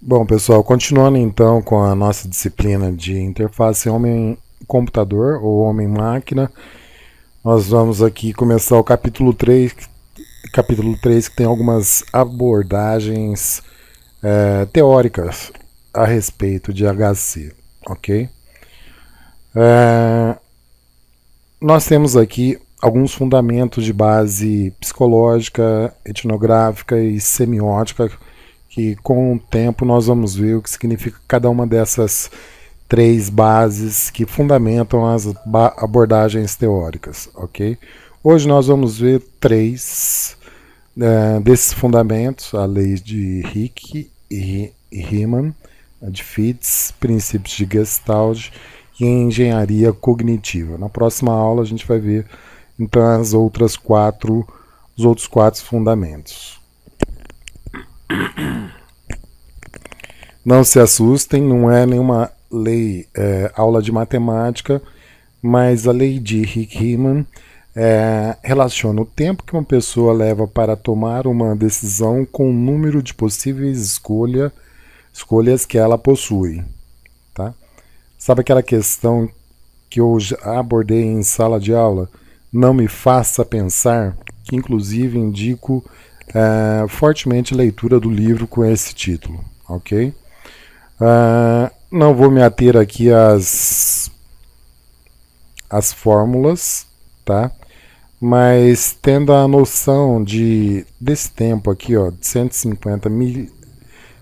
Bom, pessoal, continuando então com a nossa disciplina de interface homem-computador ou homem-máquina, nós vamos aqui começar o capítulo 3 que tem algumas abordagens teóricas a respeito de HC, ok? É, nós temos aqui alguns fundamentos de base psicológica, etnográfica e semiótica que com o tempo nós vamos ver o que significa cada uma dessas três bases que fundamentam as abordagens teóricas, ok? Hoje nós vamos ver três desses fundamentos, a lei de Hick e Riemann, a de Fitts, princípios de Gestalt e engenharia cognitiva. Na próxima aula a gente vai ver então os outros quatro fundamentos. Não se assustem, não é nenhuma lei, aula de matemática, mas a lei de Hick-Riemann relaciona o tempo que uma pessoa leva para tomar uma decisão com o número de possíveis escolhas que ela possui. Tá? Sabe aquela questão que eu já abordei em sala de aula? Não me faça pensar, que inclusive indico fortemente a leitura do livro com esse título, ok? Não vou me ater aqui às fórmulas, tá? Mas tendo a noção desse tempo aqui, ó, de 150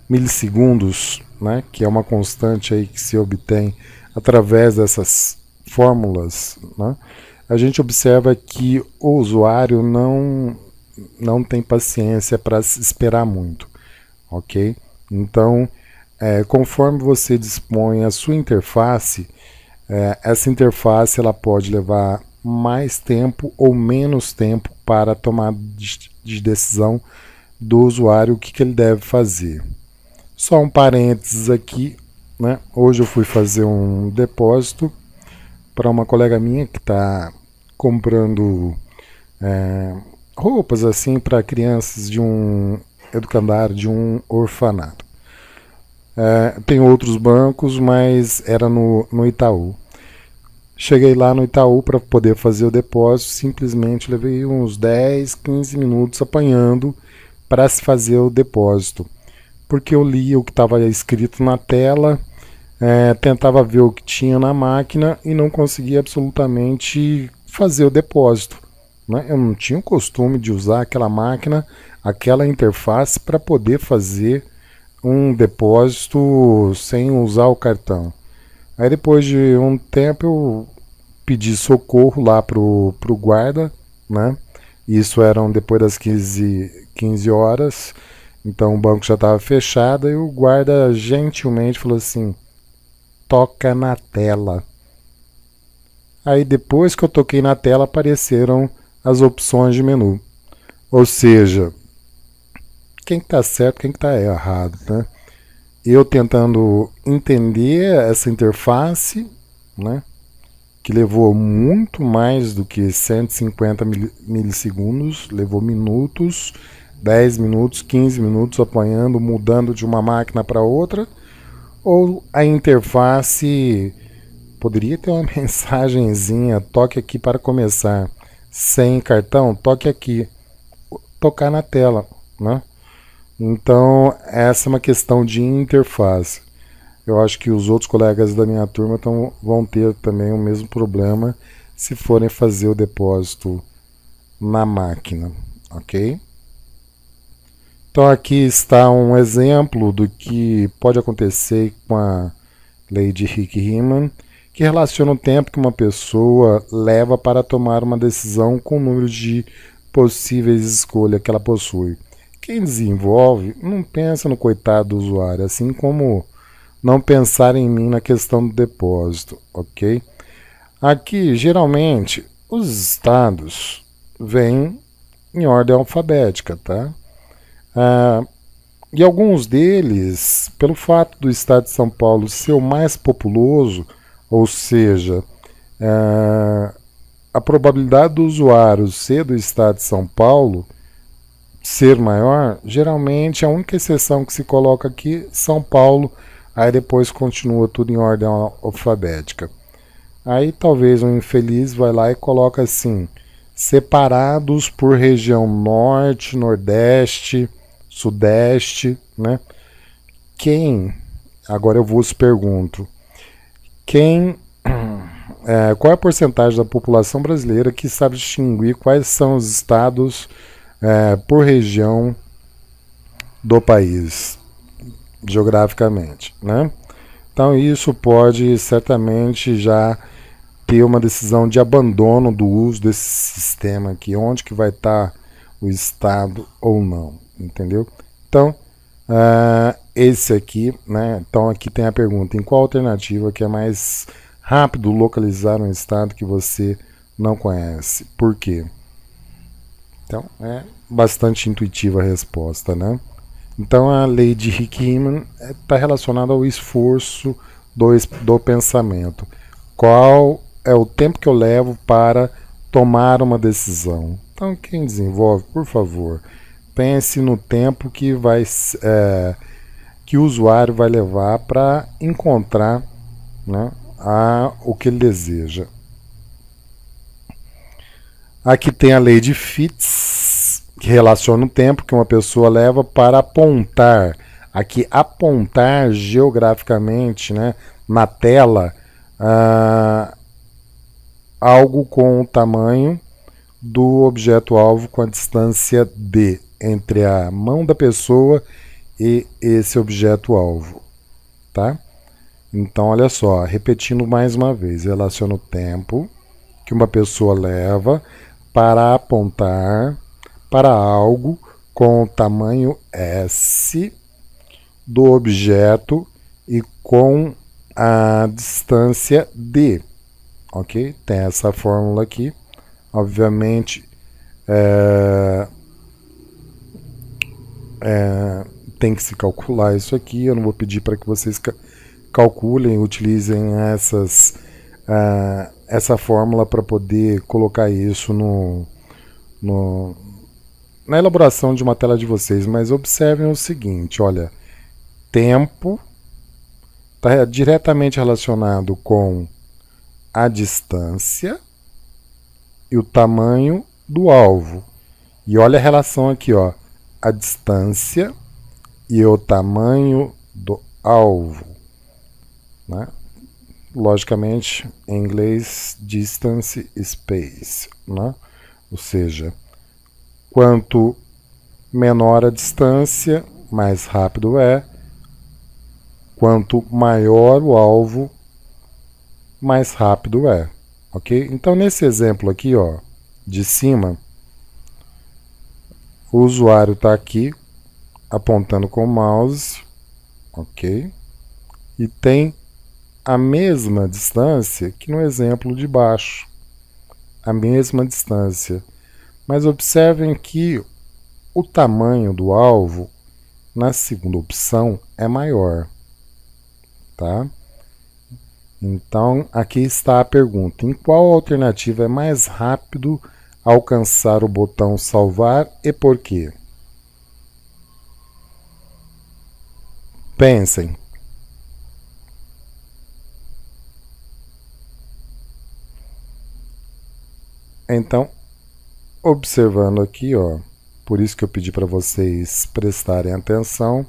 milissegundos, né, que é uma constante aí que se obtém através dessas fórmulas, né, a gente observa que o usuário não tem paciência para esperar muito, ok? Então, conforme você dispõe a sua interface, essa interface ela pode levar mais tempo ou menos tempo para a tomada de decisão do usuário, o que ele deve fazer. Só um parênteses aqui, né? Hoje eu fui fazer um depósito para uma colega minha que está comprando roupas assim para crianças de um educandário, de um orfanato. Tem outros bancos, mas era no Itaú. Cheguei lá no Itaú para poder fazer o depósito, simplesmente levei uns 10, 15 minutos apanhando para se fazer o depósito. Porque eu lia o que estava escrito na tela, tentava ver o que tinha na máquina e não conseguia absolutamente fazer o depósito. Né? Eu não tinha o costume de usar aquela máquina, aquela interface para poder fazer um depósito sem usar o cartão. Aí depois de um tempo eu pedi socorro lá pro guarda, né? Isso eram depois das 15 horas, então o banco já estava fechado e o guarda gentilmente falou assim, toca na tela. Aí depois que eu toquei na tela apareceram as opções de menu. Ou seja, quem está certo, quem está errado, né? Eu tentando entender essa interface, né, que levou muito mais do que 150 milissegundos, levou minutos, 10 minutos, 15 minutos apanhando, mudando de uma máquina para outra, ou a interface poderia ter uma mensagenzinha, toque aqui para começar, sem cartão, toque aqui, tocar na tela, né? Então, essa é uma questão de interface. Eu acho que os outros colegas da minha turma vão ter também o mesmo problema se forem fazer o depósito na máquina, ok? Então, aqui está um exemplo do que pode acontecer com a lei de Hick-Riemann, que relaciona o tempo que uma pessoa leva para tomar uma decisão com o número de possíveis escolhas que ela possui. Quem desenvolve não pensa no coitado do usuário, assim como não pensar em mim na questão do depósito, ok? Aqui, geralmente, os estados vêm em ordem alfabética, tá? E alguns deles, pelo fato do estado de São Paulo ser o mais populoso, ou seja, a probabilidade do usuário ser do estado de São Paulo ser maior, geralmente a única exceção que se coloca aqui, São Paulo, aí depois continua tudo em ordem alfabética. Aí talvez um infeliz vai lá e coloca assim, separados por região norte, nordeste, sudeste, né? Agora eu vos pergunto, qual é a porcentagem da população brasileira que sabe distinguir quais são os estados por região do país, geograficamente, né? Então isso pode certamente já ter uma decisão de abandono do uso desse sistema aqui, onde que vai estar o estado ou não, entendeu? Então, esse aqui, né? Então aqui tem a pergunta, em qual alternativa que é mais rápido localizar um estado que você não conhece? Por quê? Então, é bastante intuitiva a resposta, né? Então, a lei de Hickman está relacionada ao esforço do pensamento. Qual é o tempo que eu levo para tomar uma decisão? Então, quem desenvolve, por favor, pense no tempo que que o usuário vai levar para encontrar, né, o que ele deseja. Aqui tem a lei de Fitts, que relaciona o tempo que uma pessoa leva para apontar. Aqui, apontar geograficamente, né, na tela, algo com o tamanho do objeto-alvo com a distância D entre a mão da pessoa e esse objeto-alvo, tá? Então, olha só, repetindo mais uma vez, relaciona o tempo que uma pessoa leva para apontar para algo com o tamanho S do objeto e com a distância D, ok? Tem essa fórmula aqui, obviamente tem que se calcular isso aqui, eu não vou pedir para que vocês calculem, utilizem essa fórmula para poder colocar isso na elaboração de uma tela de vocês, mas observem o seguinte, olha, tempo está diretamente relacionado com a distância e o tamanho do alvo. E olha a relação aqui, ó, a distância e o tamanho do alvo, né? Logicamente, em inglês, distance, space, né? Ou seja, quanto menor a distância, mais rápido é. Quanto maior o alvo, mais rápido é, ok? Então, nesse exemplo aqui, ó, de cima, o usuário está aqui apontando com o mouse, ok? E tem a mesma distância que no exemplo de baixo, a mesma distância. Mas observem que o tamanho do alvo na segunda opção é maior, tá? Então, aqui está a pergunta: em qual alternativa é mais rápido alcançar o botão salvar e por quê? Pensem. Então, observando aqui, ó, por isso que eu pedi para vocês prestarem atenção,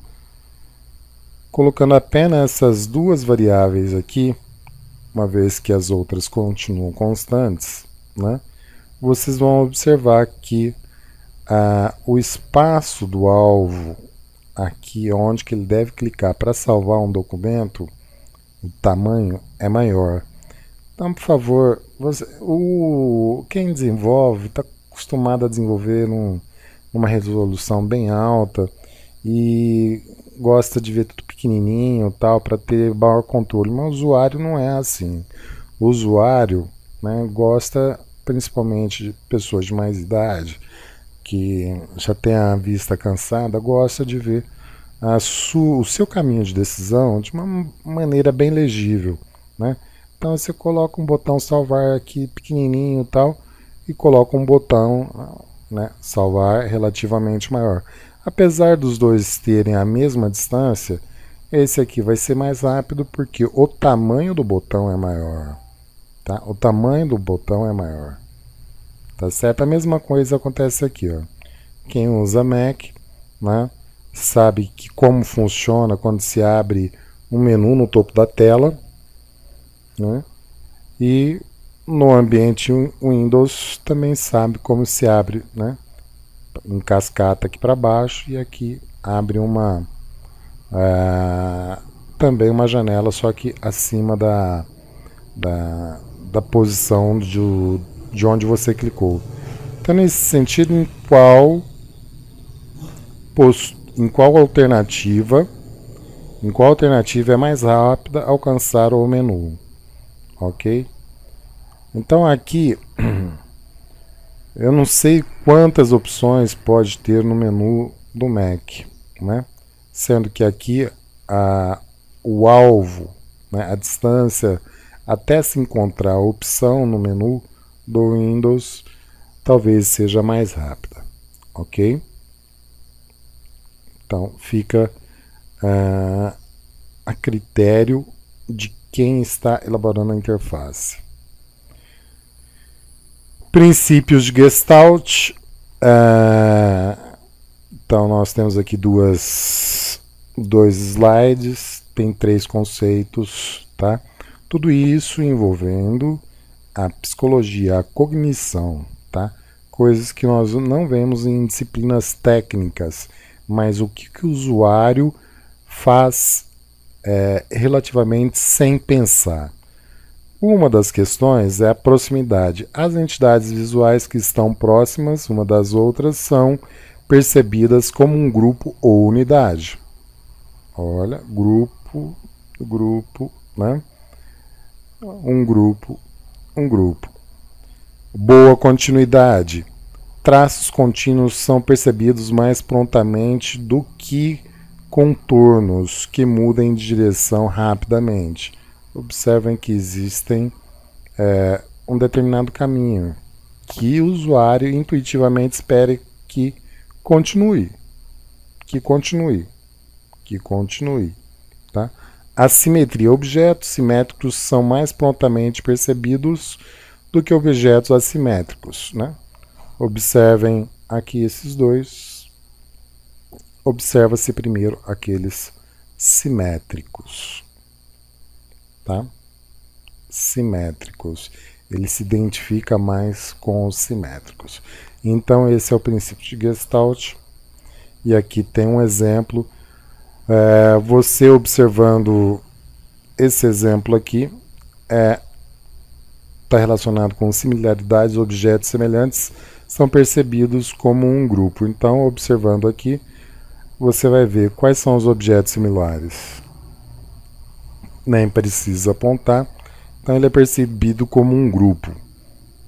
colocando apenas essas duas variáveis aqui, uma vez que as outras continuam constantes, né, vocês vão observar que o espaço do alvo, aqui onde que ele deve clicar para salvar um documento, o tamanho é maior. Então, por favor, quem desenvolve está acostumado a desenvolver numa resolução bem alta e gosta de ver tudo pequenininho tal para ter maior controle, mas o usuário não é assim. O usuário, né, gosta, principalmente de pessoas de mais idade, que já tem a vista cansada, gosta de ver o seu caminho de decisão de uma maneira bem legível, né? Então você coloca um botão salvar aqui pequenininho e tal, e coloca um botão né, salvar relativamente maior. Apesar dos dois terem a mesma distância, esse aqui vai ser mais rápido porque o tamanho do botão é maior. Tá? O tamanho do botão é maior. Tá certo? A mesma coisa acontece aqui. Ó. Quem usa Mac, né, sabe que como funciona quando se abre um menu no topo da tela, né, e no ambiente Windows também sabe como se abre, né, em cascata aqui para baixo e aqui abre uma também uma janela, só que acima da posição de onde você clicou. Então, nesse sentido, em qual alternativa é mais rápida alcançar o menu, ok? Então aqui eu não sei quantas opções pode ter no menu do Mac, né? Sendo que aqui o alvo, né, a distância até se encontrar a opção no menu do Windows talvez seja mais rápida, ok? Então fica a critério de quem está elaborando a interface. Princípios de Gestalt. Então nós temos aqui dois slides, tem 3 conceitos, tá? Tudo isso envolvendo a psicologia, a cognição, tá? Coisas que nós não vemos em disciplinas técnicas, mas o que o usuário faz relativamente sem pensar. Uma das questões é a proximidade. As entidades visuais que estão próximas uma das outras são percebidas como um grupo ou unidade. Olha, grupo, né? Um grupo. Boa continuidade. Traços contínuos são percebidos mais prontamente do que contornos que mudem de direção rapidamente. Observem que existem um determinado caminho que o usuário intuitivamente espere que continue. Tá? Assimetria. Objetos simétricos são mais prontamente percebidos do que objetos assimétricos. Né? Observem aqui esses dois. Observa-se primeiro aqueles simétricos. Tá? Simétricos. Ele se identifica mais com os simétricos. Então, esse é o princípio de Gestalt. E aqui tem um exemplo. Você observando esse exemplo aqui está relacionado com similaridades, objetos semelhantes são percebidos como um grupo. Então, observando aqui, você vai ver quais são os objetos similares. Nem precisa apontar, então ele é percebido como um grupo.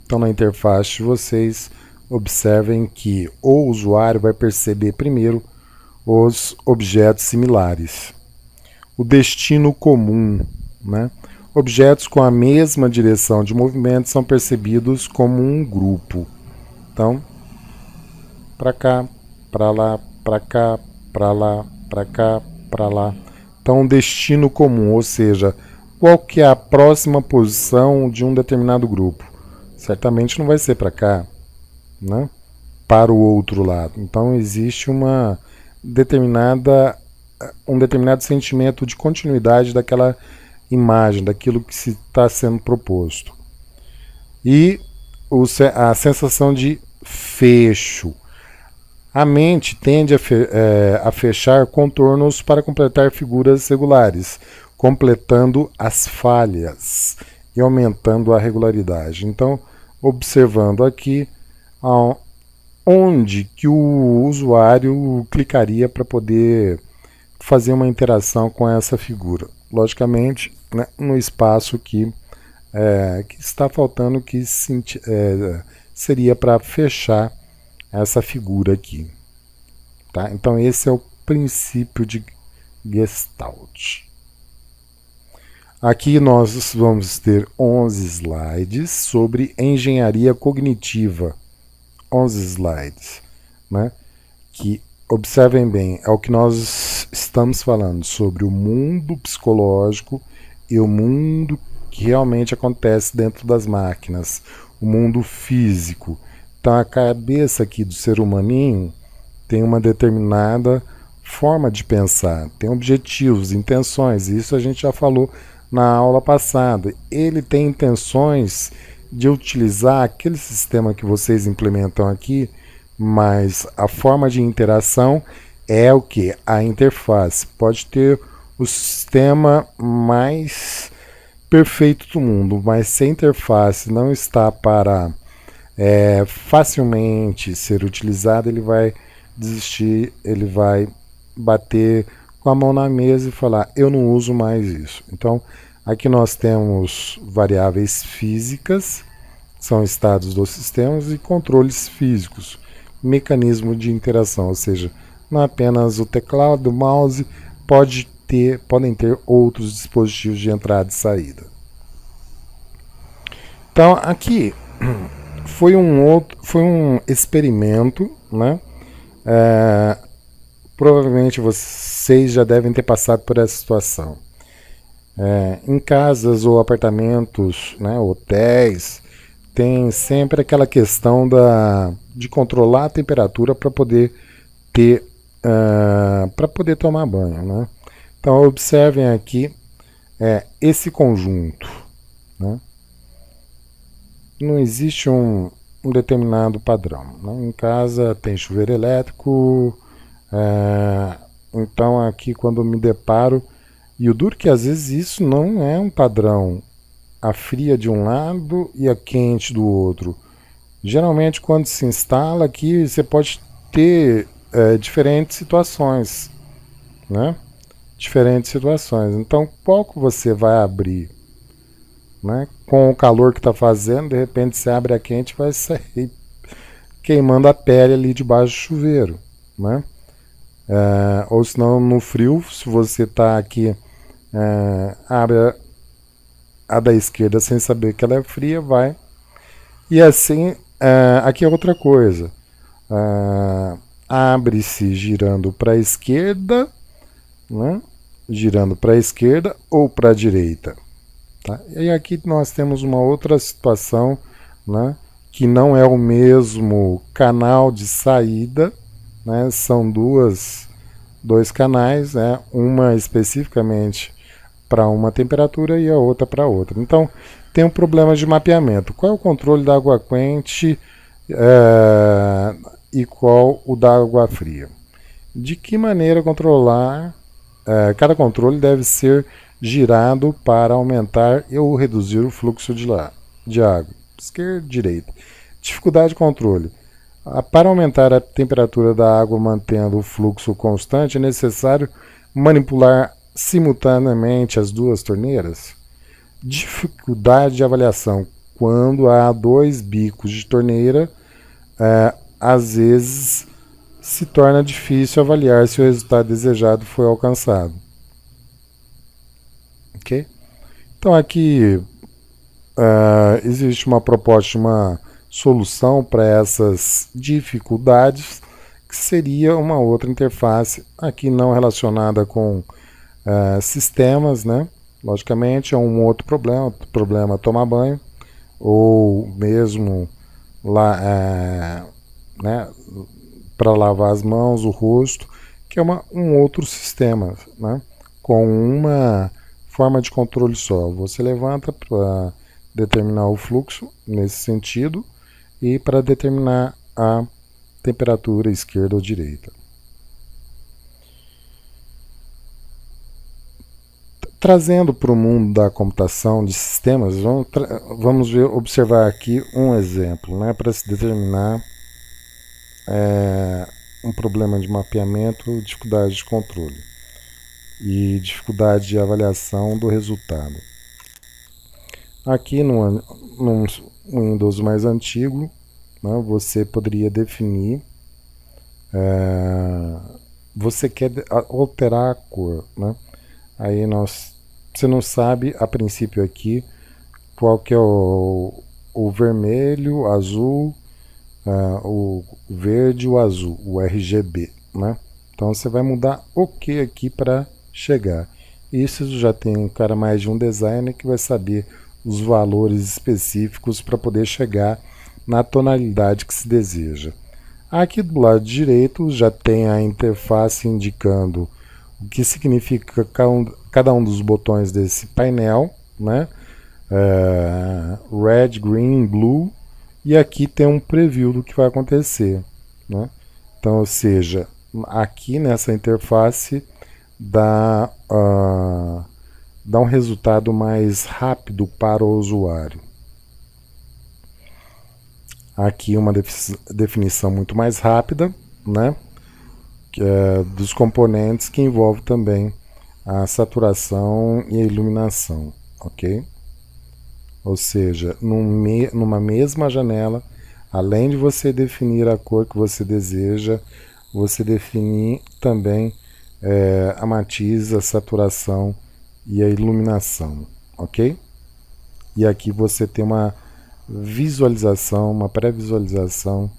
Então na interface vocês observem que o usuário vai perceber primeiro os objetos similares. O destino comum, né? Objetos com a mesma direção de movimento são percebidos como um grupo. Então, para cá, para lá, para cá, para lá, para cá, para lá. Então, um destino comum, ou seja, qual que é a próxima posição de um determinado grupo? Certamente não vai ser para cá, né? Para o outro lado. Então, existe um determinado sentimento de continuidade daquela imagem, daquilo que se está sendo proposto. E a sensação de fecho. A mente tende a fechar contornos para completar figuras regulares, completando as falhas e aumentando a regularidade. Então, observando aqui onde que o usuário clicaria para poder fazer uma interação com essa figura. Logicamente, né, no espaço que está faltando, que seria para fechar essa figura aqui. Tá? Então esse é o princípio de Gestalt. Aqui nós vamos ter 11 slides sobre engenharia cognitiva. 11 slides, né? Que, observem bem, é o que nós estamos falando sobre o mundo psicológico e o mundo que realmente acontece dentro das máquinas, o mundo físico. Então a cabeça aqui do ser humaninho tem uma determinada forma de pensar, tem objetivos, intenções, e isso a gente já falou na aula passada. Ele tem intenções de utilizar aquele sistema que vocês implementam aqui, mas a forma de interação é o que? A interface. Pode ter o sistema mais perfeito do mundo, mas se a interface não está para facilmente ser utilizada, ele vai desistir, ele vai bater com a mão na mesa e falar: eu não uso mais isso. Então, aqui nós temos variáveis físicas, são estados dos sistemas, e controles físicos, mecanismo de interação, ou seja, não apenas o teclado, o mouse, podem ter outros dispositivos de entrada e saída. Então, aqui foi um experimento, né? Provavelmente vocês já devem ter passado por essa situação. Em casas ou apartamentos, né, hotéis, tem sempre aquela questão de controlar a temperatura para poder tomar banho, né? Então observem aqui esse conjunto, né? Não existe um determinado padrão, né? Em casa tem chuveiro elétrico, então aqui quando eu me deparo, e o duro que às vezes isso não é um padrão, a fria de um lado e a quente do outro. Geralmente quando se instala aqui você pode ter diferentes situações, né? Diferentes situações. Então qual que você vai abrir? Né? Com o calor que está fazendo, de repente você abre a quente e vai sair queimando a pele ali debaixo do chuveiro, né? Ou senão no frio, se você está aqui, abre a da esquerda sem saber que ela é fria, vai. E assim, aqui é outra coisa. Abre-se girando para a esquerda, né? Girando para a esquerda ou para a direita. Tá? E aqui nós temos uma outra situação, né, que não é o mesmo canal de saída, né, são dois canais, né, uma especificamente para uma temperatura e a outra para outra. Então tem um problema de mapeamento. Qual é o controle da água quente e qual o da água fria? De que maneira controlar? Cada controle deve ser girado para aumentar ou reduzir o fluxo de água. Esquerda e direita. Dificuldade de controle. Para aumentar a temperatura da água mantendo o fluxo constante, é necessário manipular simultaneamente as duas torneiras. Dificuldade de avaliação. Quando há dois bicos de torneira, às vezes se torna difícil avaliar se o resultado desejado foi alcançado. Ok? Então aqui existe uma proposta de uma solução para essas dificuldades, que seria uma outra interface, aqui não relacionada com sistemas, né? Logicamente é um outro problema tomar banho, ou mesmo lá, né, para lavar as mãos, o rosto, que é um outro sistema, né, com uma forma de controle só. Você levanta para determinar o fluxo nesse sentido e para determinar a temperatura esquerda ou direita. Trazendo para o mundo da computação de sistemas, vamos observar aqui um exemplo, né, para se determinar um problema de mapeamento, dificuldade de controle e dificuldade de avaliação do resultado. Aqui no Windows mais antigo, né, você poderia definir, você quer alterar a cor, né? Aí você não sabe a princípio aqui qual que é o vermelho, azul, o verde e o azul, o RGB, né? Então você vai mudar o que aqui para chegar. Isso já tem um cara mais de um designer que vai saber os valores específicos para poder chegar na tonalidade que se deseja. Aqui do lado direito já tem a interface indicando o que significa cada um dos botões desse painel, né? Red, Green, Blue, e aqui tem um preview do que vai acontecer, né? Então, ou seja, aqui nessa interface dá um resultado mais rápido para o usuário. Aqui uma definição muito mais rápida, né? Dos componentes, que envolve também a saturação e a iluminação, ok? Ou seja, numa mesma janela, além de você definir a cor que você deseja, você definir também a matiz, a saturação e a iluminação, ok? E aqui você tem uma visualização, uma pré-visualização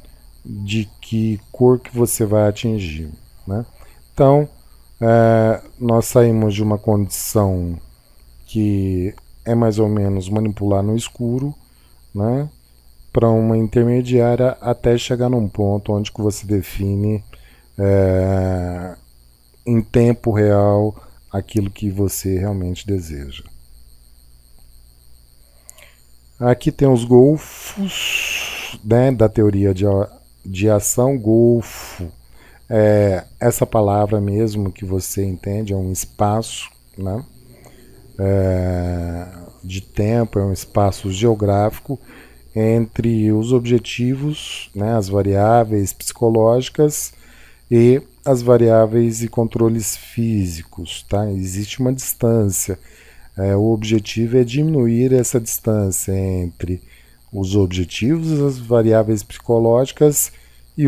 de que cor que você vai atingir, né? Então, nós saímos de uma condição que é mais ou menos manipular no escuro, né, para uma intermediária até chegar num ponto onde que você define em tempo real aquilo que você realmente deseja. Aqui tem os golfos, né, da teoria de ação. Golfo essa palavra mesmo que você entende, é um espaço, né, de tempo, é um espaço geográfico entre os objetivos, né, as variáveis psicológicas e as variáveis e controles físicos, tá? Existe uma distância. O objetivo é diminuir essa distância entre os objetivos, as variáveis psicológicas e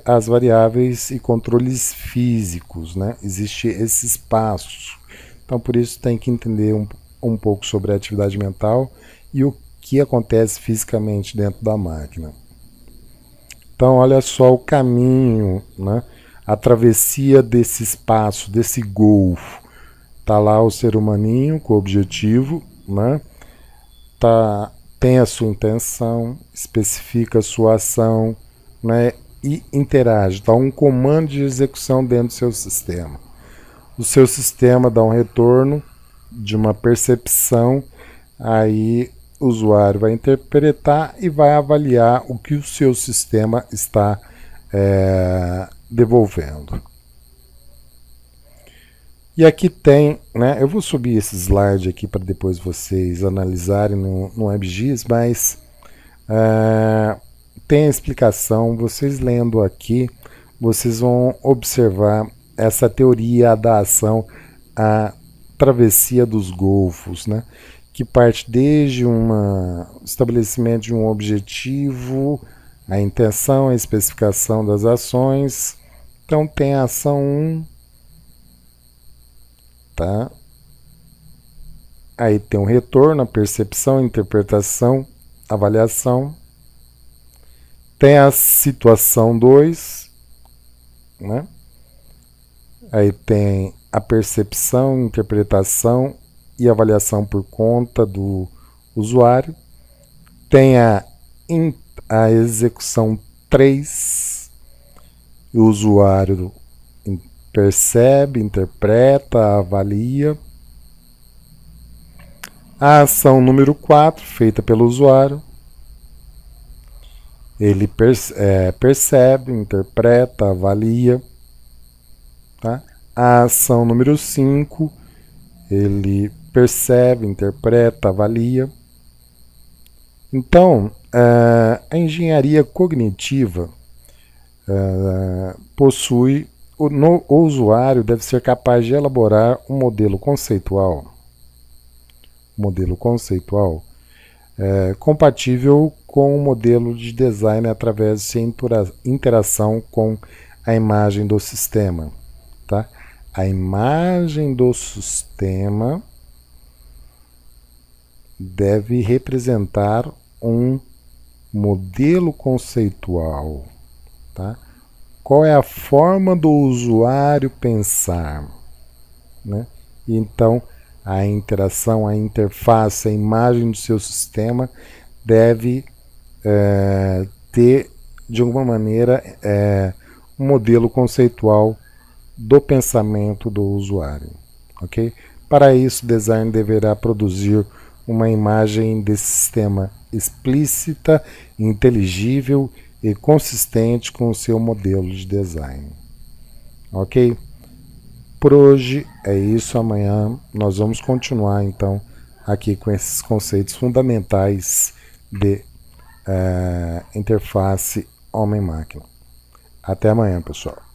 as variáveis e controles físicos, né? Existe esse espaço. Então, por isso, tem que entender um pouco sobre a atividade mental e o que acontece fisicamente dentro da máquina. Então, olha só o caminho, né? A travessia desse espaço, desse golfo. Tá lá o ser humaninho com o objetivo, né? Tem a sua intenção, especifica a sua ação, né? E interage. Tá um comando de execução dentro do seu sistema. O seu sistema dá um retorno de uma percepção, aí o usuário vai interpretar e vai avaliar o que o seu sistema está devolvendo. E aqui tem, né, eu vou subir esse slide aqui para depois vocês analisarem no WebGIS, mas tem a explicação. Vocês lendo aqui, vocês vão observar essa teoria da ação, a travessia dos golfos, né, que parte desde estabelecimento de um objetivo, a intenção, a especificação das ações. Então tem a ação 1, tá? Aí tem o retorno, a percepção, a interpretação, avaliação. Tem a situação 2, né? Aí tem a percepção, interpretação e avaliação por conta do usuário. Tem a execução 3, o usuário percebe, interpreta, avalia. A ação número 4, feita pelo usuário, ele percebe, interpreta, avalia. Tá? A ação número 5, ele percebe, interpreta, avalia. Então, a engenharia cognitiva possui, o usuário deve ser capaz de elaborar um modelo conceitual compatível com o modelo de design através de interação com a imagem do sistema. Tá? A imagem do sistema deve representar um modelo conceitual, tá? Qual é a forma do usuário pensar, né? Então, a interação, a interface, a imagem do seu sistema deve ter, de alguma maneira, um modelo conceitual do pensamento do usuário, ok? Para isso, o design deverá produzir uma imagem desse sistema explícita, inteligível e consistente com o seu modelo de design, ok? Por hoje é isso. Amanhã nós vamos continuar então aqui com esses conceitos fundamentais de interface homem-máquina. Até amanhã, pessoal.